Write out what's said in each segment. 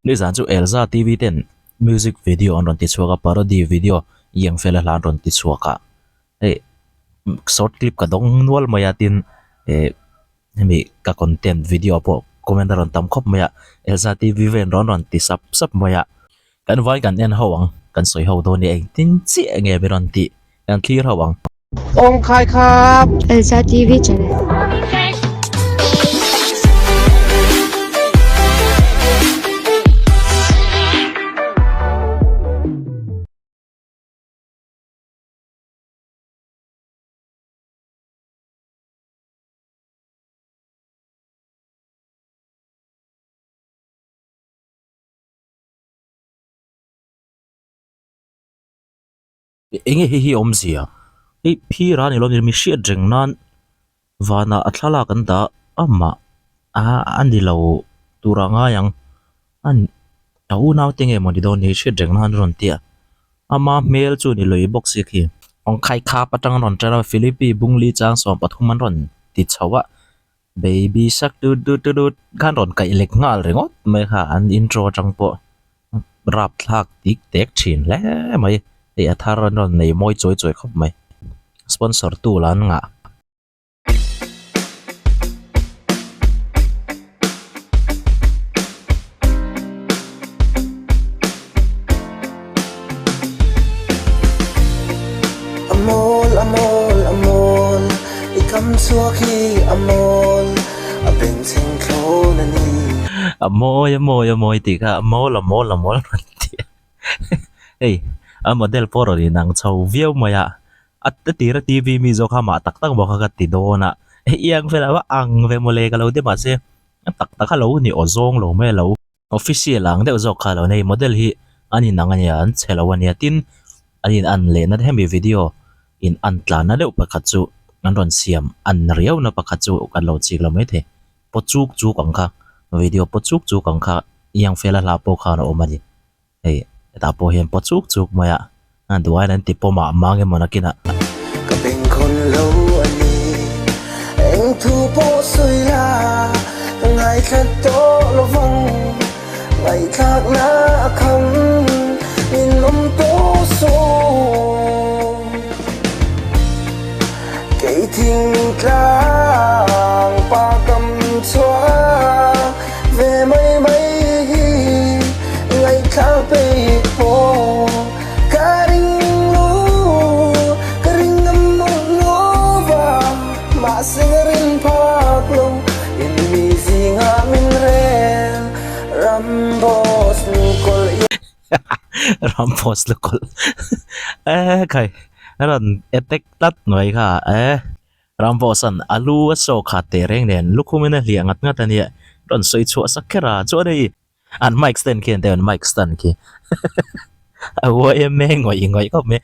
ลิซันจูเอลซ่าทีวีเต็นมิวสิกวิดีโออันรอนติดชัวกับพาราดีวิดีโอยังเฟลลานรอนติดชัวกะเอ้ช็อตคลิปกระดงนวลมายาตินมีกับคอนเทนต์วิดีโอพอคอมเมนต์รอนตามคบมายาเอลซ่าทีวีเวนรอนติดซับมายากันไว้กันเอ็นหวังกันสวยหัวโดนเองตินเจียงเงยไปรอนติกันคลีร์หวังองค์ใครครับเอลซ่าทีวีจ้ะเองเฮอมเสียพี่ร้านนี้เรามีเสียจริงนั้นวานาอัตลากันตามาอันนี้เราตัวร่างยังอันเอาหน้าเต็งเอมันดีโดนเสียจริงนั้นรอนเตียมาเมลจูนี่เลยบอกสิคีองใครข้าปัจจังรอนเจอฟิลิปปีบุงลีจางสอมปฐุมมันรอนติดชาวะเบบี้สักดูกันรอนไก่เล็กงาเริงอดไม่ค่ะอันอินโทรจังปะรับทักติ๊กเต็กชินแล้วไม่ทารอนในมวยจ่อยๆครับไหมสปอนเซอร์ตู้ร้านงะอมอีคำสัวคีอมลเป็นสิ่งโคลนันนี่มวยติค่ะมอลเฮ้ยโมเดลพอร์ดีนังชาววิวมายอัตติระทีวีมีโจขามาตักบอกกันติดโดนะยังเวลาว่าอังเวโมเลกันเราได้มาเสียตักเขานี่อซงเราไม่เราออฟฟิเชียลหลังเดี๋ยวโจขาเราในโมเดลฮีอันนี้นังอันยันเชลวันนี้ตินอันนี้อันเลนัดให้มีวิดีโออินอันตลาดนั่นเดี๋ยวประคัตจูอันรอนเสียมอันเรียวนะประคัตจูกันเราจีกเราไม่เถปดจูกังค่ะวิดีโอปดจูกังค่ะยังเวลาลาโปคาโนอมาดิเฮ้ยแต่พอเห็นปดจุกมาอ่ะอันตัวนั้นติดปมามังเงินมันกินอ่ะก็เป็นคนเล่าอันนี้เอ็งทูโปสวยลาไงแค่โตระวังไงทากหน้าคำมีลมโตสูเกยทิ้งกลางปากำชัวเวไม่ไงทากไปโปSingerin paklong Inmisi nga min ren Rambos lukol Rambos lukol kay naran etek tat noy ka Rambosan alu so ka tereng nen lukumin na liangat nga tanya ron soy chua sakera chua dai an mic stand ki an mic stand ki wo em me ngoi ko me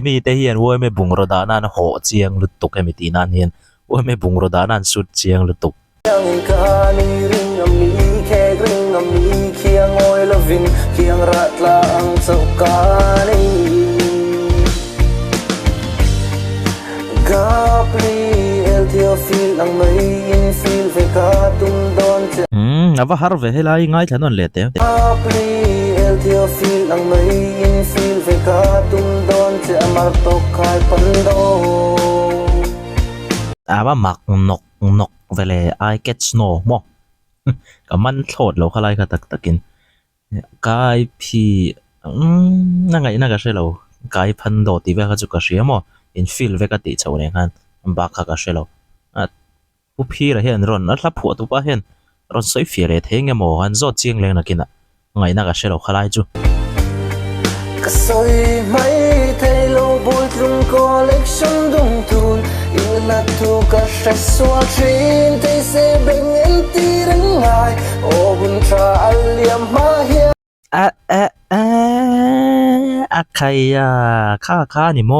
mi te hian wo me bung ro da nan ho chiang lutuk em ti nan hianว่าไม่บุงรดานันสุดเจียงหรือตุกยังกาลีริงมีแค่ริงมีเคียงอ้อยละวินเคียงรัดลางเจ้ากาลีกาปลีเอลที่ฟิลอังไม่ยินฟิลเฟกาตุนดอนเจนับว่าฮาร์เวย์ไล่ง่ายแค่นั้นเลยเต้กาปลีเอลที่ฟิลอังไม่ยินฟิลเฟกาตุนดอนเจมาร์ตกขายปันโดว่าหมักนกเวลา I get snow มั้งก็มันโทษเราอะไรกันตะกินกายพี่นั่งไงใช่เรากายพันโดตีเวกจุกเสียมั้งอินฟิลเวกติเจ้าเนี่ยกันบักก็ใช่เราผู้พี่เราเห็นรอนแล้วผัวตัวป้าเห็นรอนใส่ฟิลเลยเทงมั้งอันจอดเจียงเลยนะกินอ่ะไงนั่งก็ใช่เราอะไรจูก็สวยไม่เทโลบุตรุงคอลเลกชันดุงทุนอินลัดทุกข์ชัดสวาชินเทเซเบงเอ็นตีรังไงโอบุนทราอัลเลียมมาเฮียใครข้านี่โม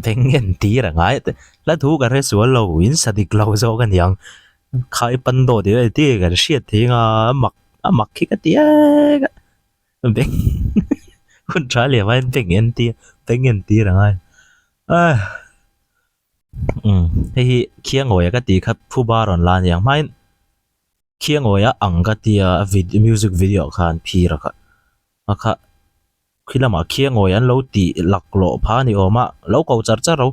เบงเอ็นตีรังไงแล้วทุกข์อะไรส่วนเราอินสติกเราโจกันยังใครปันโดดีเลยที่กันเสียทิ้งมักคิดกันเตี้ยเบงคุณชายเรียกว่าเบงเอ็นตีหรือไงที่เคียงหัวก็ตีครับผู้บ้ารอนลานอย่างไม่ khiang oya anga tia music video khan phira kha akha khilama khiang oya lo ti laklo pha ni oma lo ko char char ro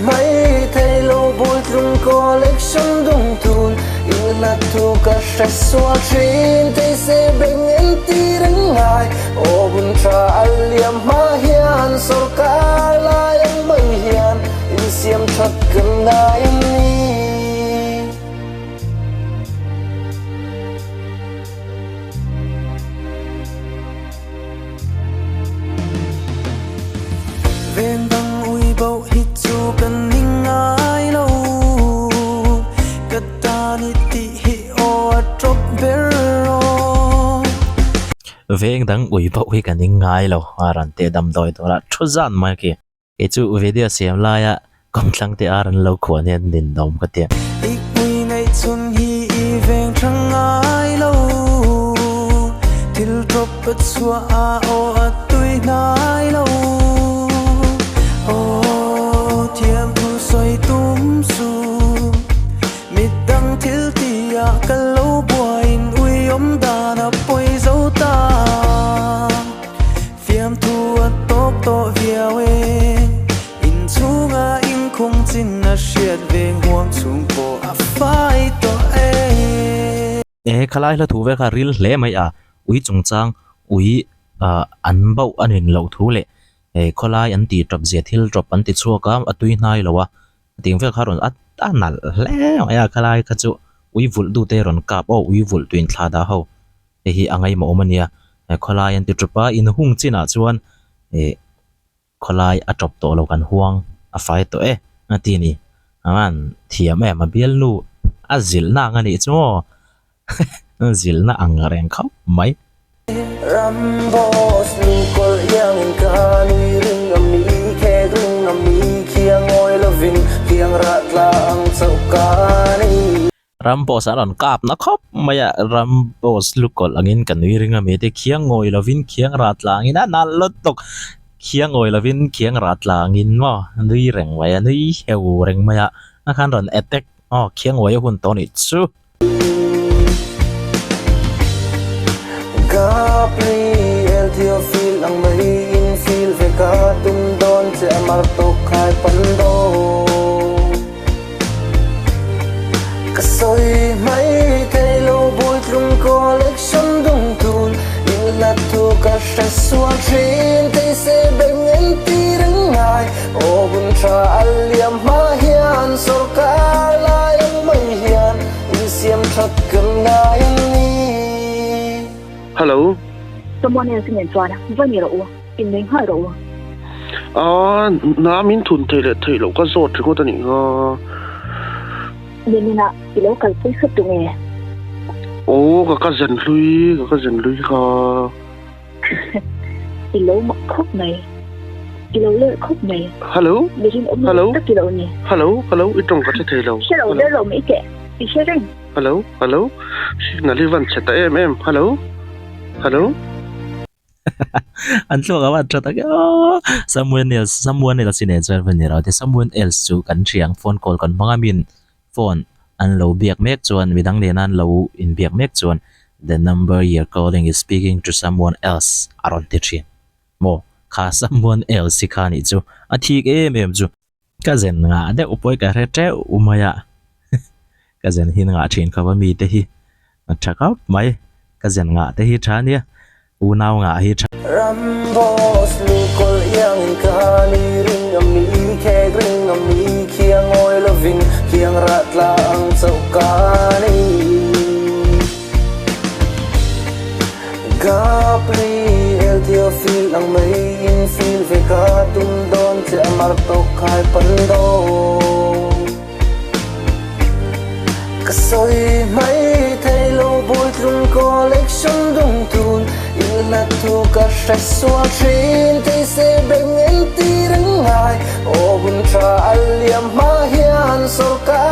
mai thay lâu bụi trong collection đông thun in là thu cả sạch xóa trên tay sẽ bên em ti đánh ngài ô bun tra liam ma hiền sầu cá la em bay hiền in xiêm thật gần ngài em ni ven băng ui bầu hít chu cần ninh ai lâu cất ta ni ti hi o trộp bero veng dang ui bo hi kan ngai lo aran te dam doi to la thuzan mai ki e chu video siam la ya kom tlang te aran lo khon hen din dom ka te ik ui nei chun hi i veng thang ai lâu til trộp bất xua a o a tui nai lâu thiam thu xoay túm su mít đăng thiếu tia cả lâu buồn ui ôm đà na bôi dấu ta phiam thu tốt to viao in chu nga in không tin na shiat veng huang chung po a phai to e khalai la thu ve kha ril hle mai a ui chung chang ui an bau an in lo thu le e kholai an ti drop zia thil drop an ti chuaka atui hnai lowa ting ve kharon at anal hle ya khalai kha chu ui vul du te ron kap o ui vul tuin thla da ho e hi angai mo mania e kholai an ti dropa in hung china chuan e kholai a drop to lo kan huang a fai to e ati ni aman thiam e ma bial nu azil na ngani chu zil na angareng khau mai Rambos lukol yang kani ring ami ke ring ami kiang oil loving kiang ratla ang saukani Rambos aron kap na khop maya Rambos lukol angin kanui ringa me te khiang ngoi lovin khiang rat langin na lotok khiang ngoi lovin khiang rat langin mo nui reng waya nui heu reng maya na khan ron attack khiang ngoi hun to ni chu Capri el theo feel ang mai in feel ve ka tum don se amar to khai pando kasoi mai kai lo bui trong collection dong thun in la thu ka sha suang trin te se ben en ti rang ngai o bun tra aliam ma hian so ka la yang mai hian in siam thak kan ngai ni Hello. Someone else in China. When you're over, in the hard over. Na min thun thei lo ka zot ko ta ni Nên là cái lâu cần phải xuất tụng nghe. ka zan lui ka. Cái lâu mà khóc này, cái lâu lỡ khóc này. Hello. Hello. Cái lâu này. Hello. Itong ka thei lo. Cái lâu lỡ rồi mấy kẻ. Đi xe rừng. Hello. Na li van chata em. Hello. an tlo ga tra ta someone else in a van ni te someone else chu kan chiang phone call kan manga min phone an lo biak mek chuan midang le nan lo in biak mek chuan the number you're calling is speaking to someone else aron te chin mo kha someone else kha ni chu a thik em chu ka zen nga de upoi ka re tre umaya ka zen hin nga thin kha ba mi te hi thaka mai ka zen nga te hi tha nia u naw nga hi Rambos lukol yang kani ring ami ke ring ami kiang oil loving kiang ratla ang saukani Capri el theo feel ang mai in feel ve ka tum don se amar to khai pando kasoi mai thay lo bui trong collection dong thun in la thu ka sha suang trin te se ben en ti rang ngai o bun tra aliam ma hian so ka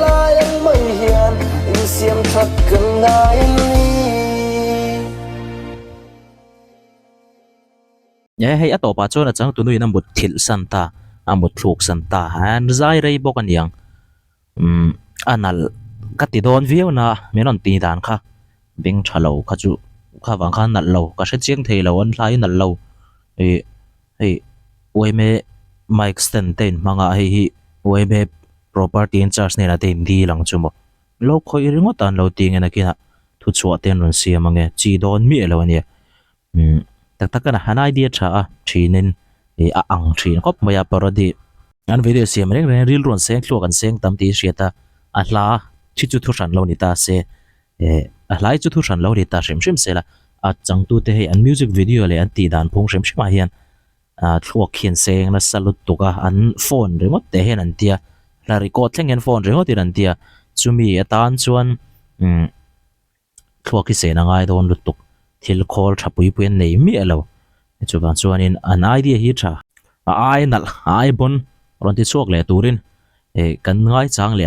la yang mai hian in siam thak kan ngai ni ya hei ato pa chona chang tu nui na mut thil santa amut thluk santa han zai rei bok aniang anal ka ti don viu na menon ti dan kha beng thalo kha chu kha wang kha nal lo ka she chiang thei lo an hlai nal lo e oi me mic stand ten manga hi oi me property in charge ne na te di lang chu mo lo khoi ringo tan lo ti nge na kina thu chua ten ron sia mange chi don mi lo ania tak tak na han idea tha a thinin a ang thin kop maya parodi an video siam reng reng ril ron seng thlo kan seng tam ti hriata a hla chi chu thu ran lo ni ta se a hlai chu thu ran lo ri ta hrim hrim sela a changtu te hei an music video le an ti dan phung hrim hrim a hian thuak khian seng na salut tuka an phone remote te hen an tia la record thleng en phone remote an tia chumi atan chuan thuak ki se na ngai don lutuk thil khol thapui puan nei mi alo chuwan chuanin an idea hi tha ai nal ai bon ron ti chuak le turin kan ngai chang le